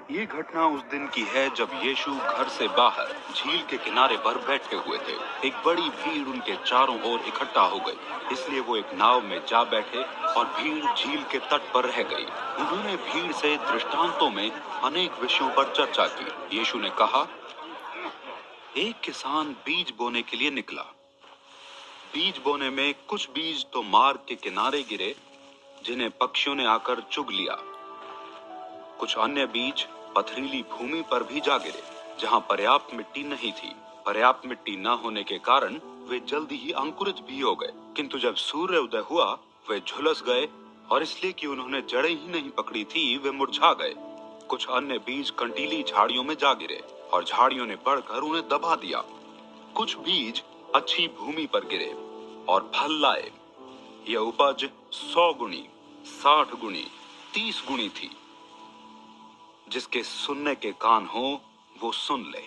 ये घटना उस दिन की है जब यीशु घर से बाहर झील के किनारे पर बैठे हुए थे। एक बड़ी भीड़ उनके चारों ओर इकट्ठा हो गई, इसलिए वो एक नाव में जा बैठे और भीड़ झील के तट पर रह गई। उन्होंने भीड़ से दृष्टांतों में अनेक विषयों पर चर्चा की। यीशु ने कहा, एक किसान बीज बोने के लिए निकला। बीज बोने में कुछ बीज तो मार्ग के किनारे गिरे, जिन्हें पक्षियों ने आकर चुग लिया। कुछ अन्य बीज पथरीली भूमि पर भी जा गिरे, जहां पर्याप्त मिट्टी नहीं थी। पर्याप्त मिट्टी न होने के कारण वे जल्दी ही अंकुरित भी हो गए, किंतु जब सूर्य उदय हुआ वे झुलस गए, और इसलिए कि उन्होंने जड़ें ही नहीं पकड़ी थी, वे मुरझा गए। कुछ अन्य बीज कंटीली झाड़ियों में जा गिरे और झाड़ियों ने बढ़कर उन्हें दबा दिया। कुछ बीज अच्छी भूमि पर गिरे और फल लाए। यह उपज 100 गुणी, 60 गुणी, 30 गुणी थी। जिसके सुनने के कान हो वो सुन ले।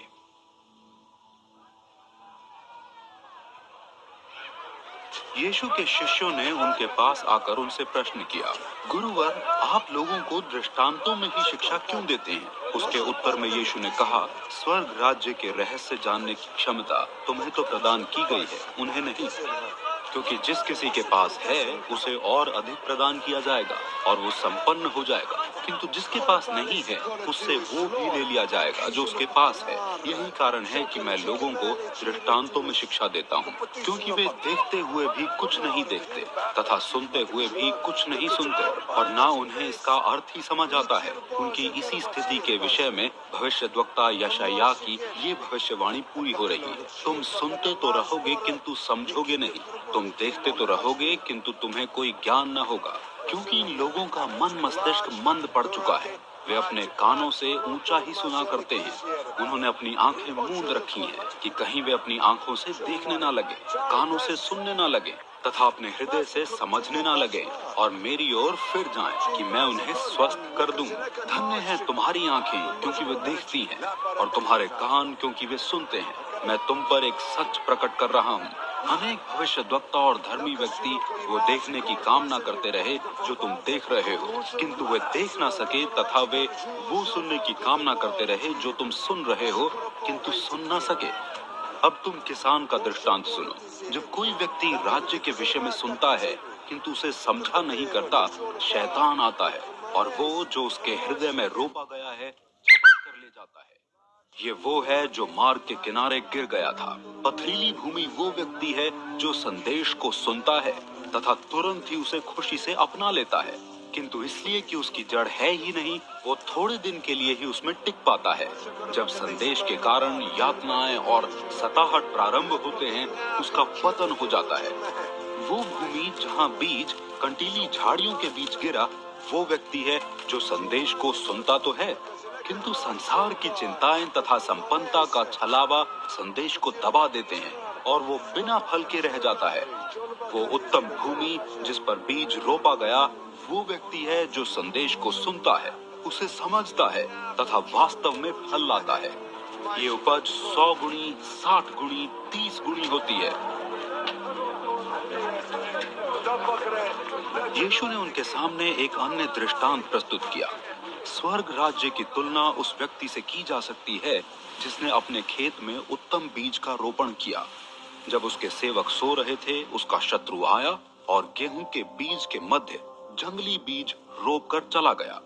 यीशु के शिष्यों ने उनके पास आकर उनसे प्रश्न किया, गुरुवर, आप लोगों को दृष्टांतों में ही शिक्षा क्यों देते हैं? उसके उत्तर में यीशु ने कहा, स्वर्ग राज्य के रहस्य जानने की क्षमता तुम्हें तो प्रदान की गई है, उन्हें नहीं। क्योंकि जिस किसी के पास है उसे और अधिक प्रदान किया जाएगा और वो संपन्न हो जाएगा, किंतु जिसके पास नहीं है उससे वो भी ले लिया जाएगा जो उसके पास है। यही कारण है कि मैं लोगों को दृष्टांतों में शिक्षा देता हूँ, क्योंकि वे देखते हुए भी कुछ नहीं देखते तथा सुनते हुए भी कुछ नहीं सुनते, और ना उन्हें इसका अर्थ ही समझ आता है। उनकी इसी स्थिति के विषय में भविष्यद्वक्ता यशायाह की ये भविष्यवाणी पूरी हो रही है, तुम सुनते तो रहोगे किंतु समझोगे नहीं, तुम देखते तो रहोगे किंतु तुम्हें कोई ज्ञान न होगा। क्योंकि इन लोगों का मन मस्तिष्क मंद पड़ चुका है। वे अपने कानों से ऊंचा ही सुना करते हैं। उन्होंने अपनी आंखें मूंद रखी हैं कि कहीं वे अपनी आंखों से देखने ना लगे, कानों से सुनने ना लगे तथा अपने हृदय से समझने ना लगे और मेरी ओर फिर जाएं कि मैं उन्हें स्वस्थ कर दूं। धन्य है तुम्हारी आंखें क्योंकि वे देखती हैं और तुम्हारे कान क्योंकि वे सुनते हैं। मैं तुम पर एक सच प्रकट कर रहा हूँ, अनेक भविष्यद्वक्ता और धर्मी व्यक्ति वो देखने की कामना करते रहे जो तुम देख रहे हो, किंतु वे देख ना सके, तथा वे वो सुनने की कामना करते रहे जो तुम सुन रहे हो, किंतु सुन ना सके। अब तुम किसान का दृष्टांत सुनो। जब कोई व्यक्ति राज्य के विषय में सुनता है किंतु उसे समझा नहीं करता, शैतान आता है और वो जो उसके हृदय में रोपा गया है झपट कर ले जाता है। ये वो है जो मार्ग के किनारे गिर गया था। पथरीली भूमि वो व्यक्ति है जो संदेश को सुनता है तथा तुरंत ही उसे खुशी से अपना लेता है, किंतु इसलिए कि उसकी जड़ है ही नहीं, वो थोड़े दिन के लिए ही उसमें टिक पाता है। जब संदेश के कारण यातनाएं और सताहट प्रारंभ होते हैं, उसका पतन हो जाता है। वो भूमि जहाँ बीज कंटीली झाड़ियों के बीच गिरा, वो व्यक्ति है जो संदेश को सुनता तो है, किंतु संसार की चिंताएं तथा संपन्नता का छलावा संदेश को दबा देते हैं और वो बिना फल के रह जाता है। वो उत्तम भूमि जिस पर बीज रोपा गया, वो व्यक्ति है जो संदेश को सुनता है, उसे समझता है तथा वास्तव में फल लाता है। ये उपज 100 गुणी, 60 गुणी, 30 गुणी होती है। यीशु ने उनके सामने एक अन्य दृष्टांत प्रस्तुत किया। स्वर्ग राज्य की तुलना उस व्यक्ति से की जा सकती है जिसने अपने खेत में उत्तम बीज का रोपण किया। जब उसके सेवक सो रहे थे, उसका शत्रु आया और गेहूं के बीज के मध्य जंगली बीज रोप कर चला गया।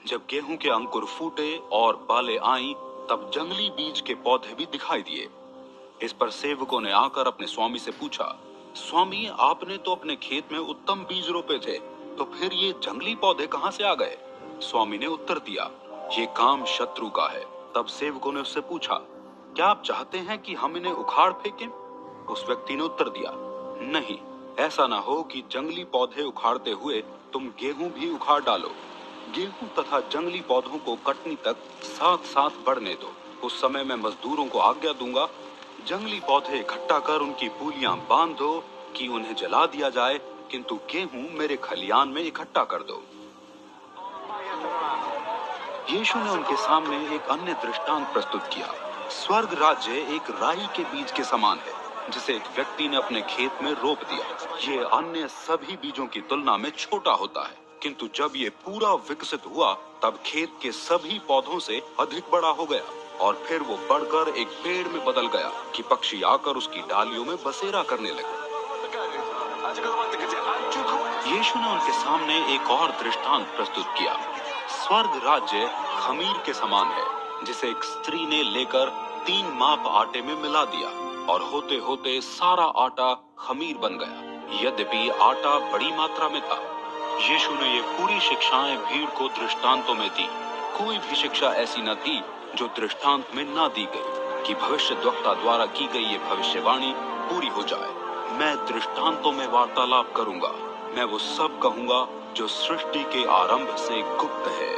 जब गेहूं के अंकुर फूटे और बालें आईं, तब जंगली बीज के पौधे भी दिखाई दिए। इस पर सेवकों ने आकर अपने स्वामी से पूछा, स्वामी, आपने तो अपने खेत में उत्तम बीज रोपे थे, तो फिर ये जंगली पौधे कहाँ से आ गए? स्वामी ने उत्तर दिया, ये काम शत्रु का है। तब सेवकों ने उससे पूछा, क्या आप चाहते हैं कि हम इन्हें उखाड़ फेंकें? उस व्यक्ति ने उत्तर दिया, नहीं, ऐसा ना हो कि जंगली पौधे उखाड़ते हुए तुम गेहूं भी उखाड़ डालो। गेहूं तथा जंगली पौधों को कटनी तक साथ साथ बढ़ने दो। उस समय मैं मजदूरों को आज्ञा दूंगा, जंगली पौधे इकट्ठा कर उनकी पूलियां बांध दो कि उन्हें जला दिया जाए, किंतु गेहूं मेरे खलियान में इकट्ठा कर दो। यीशु ने उनके सामने एक अन्य दृष्टांत प्रस्तुत किया। स्वर्ग राज्य एक राई के बीज के समान है, जिसे एक व्यक्ति ने अपने खेत में रोप दिया। ये अन्य सभी बीजों की तुलना में छोटा होता है, किंतु जब ये पूरा विकसित हुआ तब खेत के सभी पौधों से अधिक बड़ा हो गया और फिर वो बढ़कर एक पेड़ में बदल गया कि पक्षी आकर उसकी डालियों में बसेरा करने लगे। यीशु ने उनके सामने एक और दृष्टांत प्रस्तुत किया। स्वर्ग राज्य खमीर के समान है जिसे एक स्त्री ने लेकर 3 माप आटे में मिला दिया और होते होते सारा आटा खमीर बन गया, यद्यपि आटा बड़ी मात्रा में था। यीशु ने ये पूरी शिक्षाएं भीड़ को दृष्टांतों में दी। कोई भी शिक्षा ऐसी न थी जो दृष्टांत में न दी गई कि भविष्यद्वक्ता द्वारा की गई ये भविष्यवाणी पूरी हो जाए। मैं दृष्टांतों में वार्तालाप करूंगा, मैं वो सब कहूंगा जो सृष्टि के आरंभ से गुप्त है।